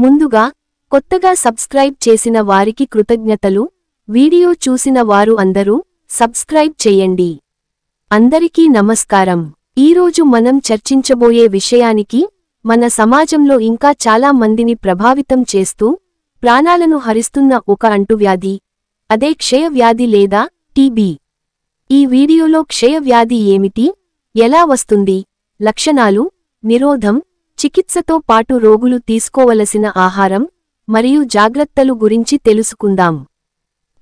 ముందుగా కొత్తగా సబ్స్క్రైబ్ చేసిన వారికి కృతజ్ఞతలు. వీడియో చూసిన వారు అందరూ సబ్స్క్రైబ్ చేయండి. అందరికీ నమస్కారం. ఈరోజు మనం చర్చించబోయే విషయానికి మన సమాజంలో ఇంకా చాలా మందిని ప్రభావితం చేస్తూ ప్రాణాలను హరిస్తున్న ఒక అంటువ్యాధి, అదే క్షయవ్యాధి లేదా టీబీ. ఈ వీడియోలో క్షయవ్యాధి ఏమిటి, ఎలా వస్తుంది, లక్షణాలు, నిరోధం, చికిత్సతో పాటు రోగులు తీసుకోవలసిన ఆహారం మరియు జాగ్రత్తలు గురించి తెలుసుకుందాం.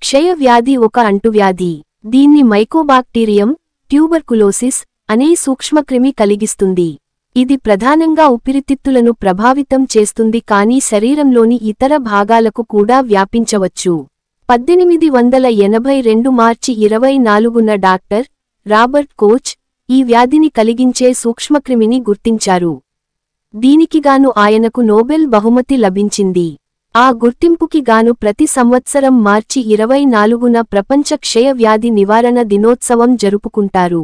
క్షయవ్యాధి ఒక అంటువ్యాధి. దీన్ని మైకోబాక్టీరియం ట్యూబర్కులోసిస్ అనే సూక్ష్మక్రిమి కలిగిస్తుంది. ఇది ప్రధానంగా ఊపిరితిత్తులను ప్రభావితం చేస్తుంది కానీ శరీరంలోని ఇతర భాగాలకు కూడా వ్యాపించవచ్చు. 1882 మార్చి 24న డాక్టర్ రాబర్ట్ కోచ్ ఈ వ్యాధిని కలిగించే సూక్ష్మక్రిమిని గుర్తించారు. దీనికిగాను ఆయనకు నోబెల్ బహుమతి లభించింది. ఆ గుర్తింపుకి గాను ప్రతి సంవత్సరం మార్చి 24న ప్రపంచ క్షయవ్యాధి నివారణ దినోత్సవం జరుపుకుంటారు.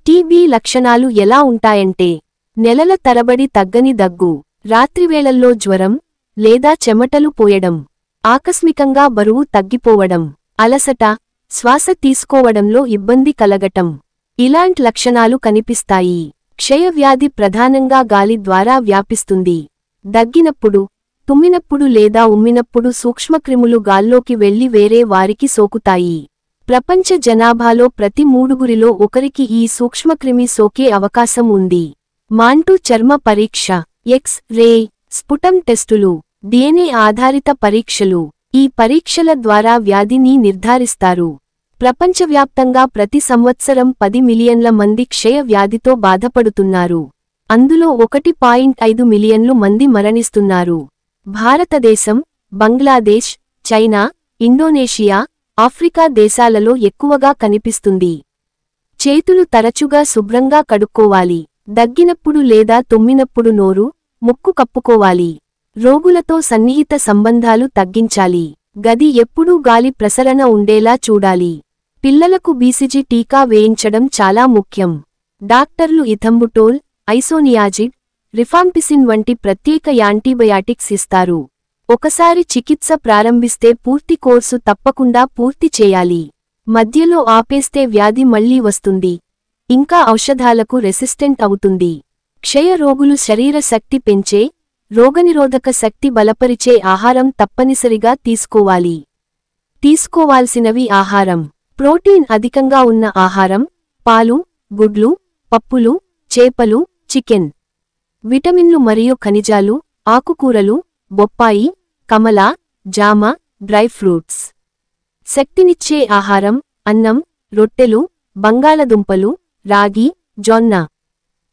టీబీ లక్షణాలు ఎలా ఉంటాయంటే, నెలల తరబడి తగ్గని దగ్గు, రాత్రివేళల్లో జ్వరం లేదా చెమటలు పోయడం, ఆకస్మికంగా బరువు తగ్గిపోవడం, అలసట, శ్వాస తీసుకోవడంలో ఇబ్బంది కలగటం ఇలాంటి లక్షణాలు కనిపిస్తాయి. క్షయవ్యాధి ప్రధానంగా గాలి ద్వారా వ్యాపిస్తుంది. దగ్గినప్పుడు, తుమ్మినప్పుడు లేదా ఉమ్మినప్పుడు సూక్ష్మక్రిములు గాల్లోకి వెళ్లి వేరే వారికి సోకుతాయి. ప్రపంచ జనాభాలో ప్రతి 3గురిలో ఒకరికి ఈ సూక్ష్మక్రిమి సోకే అవకాశం ఉంది. మాంటు చర్మ పరీక్ష, ఎక్స్-రే, స్పుటం టెస్టులు, DNA ఆధారిత పరీక్షలు, ఈ పరీక్షల ద్వారా వ్యాధిని నిర్ధారిస్తారు. ప్రపంచవ్యాప్తంగా ప్రతి సంవత్సరం 10 మిలియన్ల మంది క్షయ వ్యాధితో బాధపడుతున్నారు. అందులో 1.5 మిలియన్లు మంది మరణిస్తున్నారు. భారతదేశం, బంగ్లాదేశ్, చైనా, ఇండోనేషియా, ఆఫ్రికా దేశాలలో ఎక్కువగా కనిపిస్తుంది. చేతులు తరచుగా శుభ్రంగా కడుక్కోవాలి. దగ్గినప్పుడు లేదా తుమ్మినప్పుడు నోరు, ముక్కు కప్పుకోవాలి. రోగులతో సన్నిహిత సంబంధాలు తగ్గించాలి. గది ఎప్పుడూ గాలి ప్రసరణ ఉండేలా చూడాలి. పిల్లలకు BCG టీకా వేయించడం చాలా ముఖ్యం. డాక్టర్లు ఇథంబుటోల్, ఐసోనియాజిడ్, రిఫాంపిసిన్ వంటి ప్రత్యేక యాంటీబయాటిక్స్ ఇస్తారు. ఒకసారి చికిత్స ప్రారంభిస్తే పూర్తి కోర్సు తప్పకుండా పూర్తి చేయాలి. మధ్యలో ఆపేస్తే వ్యాధి మళ్లీ వస్తుంది, ఇంకా ఔషధాలకు రెసిస్టెంట్ అవుతుంది. క్షయ రోగులు శరీర శక్తి పెంచే, రోగనిరోధక శక్తి బలపరిచే ఆహారం తప్పనిసరిగా తీసుకోవాలి. తీసుకోవాల్సినవి: ఆహారం, ప్రోటీన్ అధికంగా ఉన్న ఆహారం, పాలు, గుడ్లు, పప్పులు, చేపలు, చికెన్. విటమిన్లు మరియు ఖనిజాలు, ఆకుకూరలు, బొప్పాయి, కమల, జామ, డ్రై ఫ్రూట్స్. శక్తినిచ్చే ఆహారం: అన్నం, రొట్టెలు, బంగాళదుంపలు, రాగి, జొన్న.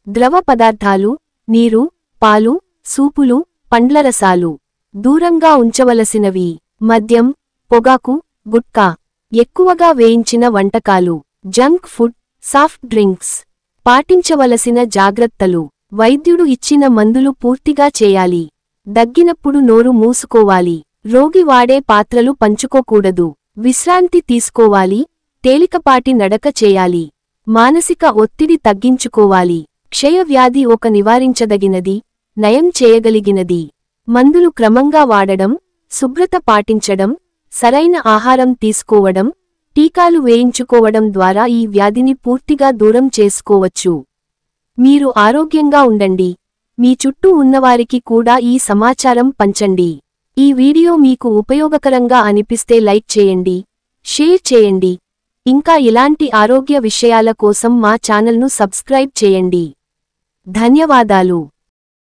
ద్రవ పదార్థాలు: నీరు, పాలు, సూపులు, పండ్లరసాలు. దూరంగా ఉంచవలసినవి: మద్యం, పొగాకు, గుట్కా, ఎక్కువగా వేయించిన వంటకాలు, జంక్ ఫుడ్, సాఫ్ట్ డ్రింక్స్. పాటించవలసిన జాగ్రత్తలు: వైద్యుడు ఇచ్చిన మందులు పూర్తిగా చేయాలి. దగ్గినప్పుడు నోరు మూసుకోవాలి. రోగి వాడే పాత్రలు పంచుకోకూడదు. విశ్రాంతి తీసుకోవాలి. తేలికపాటి నడక చేయాలి. మానసిక ఒత్తిడి తగ్గించుకోవాలి. క్షయవ్యాధి ఒక నివారించదగినది, నయం చేయగలిగినది. మందులు క్రమంగా వాడడం, శుభ్రత పాటించడం, సరైన ఆహారం తీసుకోవడం, టీకాలు వేయించుకోవడం ద్వారా ఈ వ్యాధిని పూర్తిగా దూరం చేసుకోవచ్చు. మీరు ఆరోగ్యంగా ఉండండి. మీ చుట్టూ ఉన్నవారికి కూడా ఈ సమాచారం పంచండి. ఈ వీడియో మీకు ఉపయోగకరంగా అనిపిస్తే లైక్ చేయండి, షేర్ చేయండి. ఇంకా ఇలాంటి ఆరోగ్య విషయాల కోసం మా ఛానల్ను సబ్స్క్రైబ్ చేయండి. ధన్యవాదాలు.